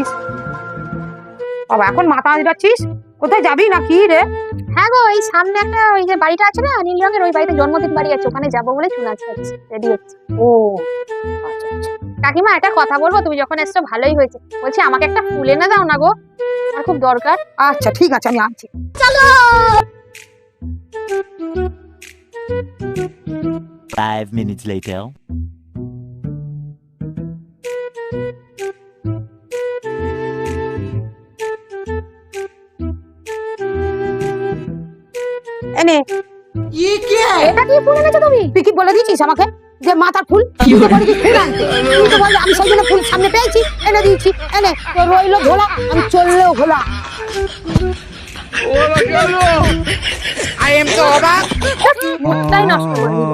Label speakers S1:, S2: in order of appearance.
S1: যাচ্ছিস? বাবা এখন মাথা যাচ্ছিস, কোথায় যাবি না কি রে?
S2: হ্যাঁ গো, এই সামনে একটা ওই যে বাড়িটা আছে না নীল রঙের, ওই বাড়িতে জন্মদিন বাড়ি আছে, ওখানে যাবো বলে চলে আসছে, রেডি হচ্ছে।
S1: ও আচ্ছা আচ্ছা।
S2: কাকিমা একটা কথা বলবো? তুমি যখন এসছো ভালোই হয়েছে, বলছি আমাকে একটা ফুল এনে দাও না গো, আমার খুব দরকার।
S1: আচ্ছা ঠিক আছে, আমি আনছি।
S2: চলো।
S3: 5 minutes later.
S1: এনে
S2: এটা কি ফুল এনেছো তুমি?
S1: তুই কি বলে দিয়েছিস আমাকে যে মাথার ফুল? তুই তো বলেছিস ফুল আনতে, তুই তো বললি আমি সেই জন্য ফুল সামনে পেয়েছি এনে দিয়েছি। এনে তো রইলো ঘোলা, আমি চললেও ঘোলা।
S2: মুখটাই নষ্ট করে দিল।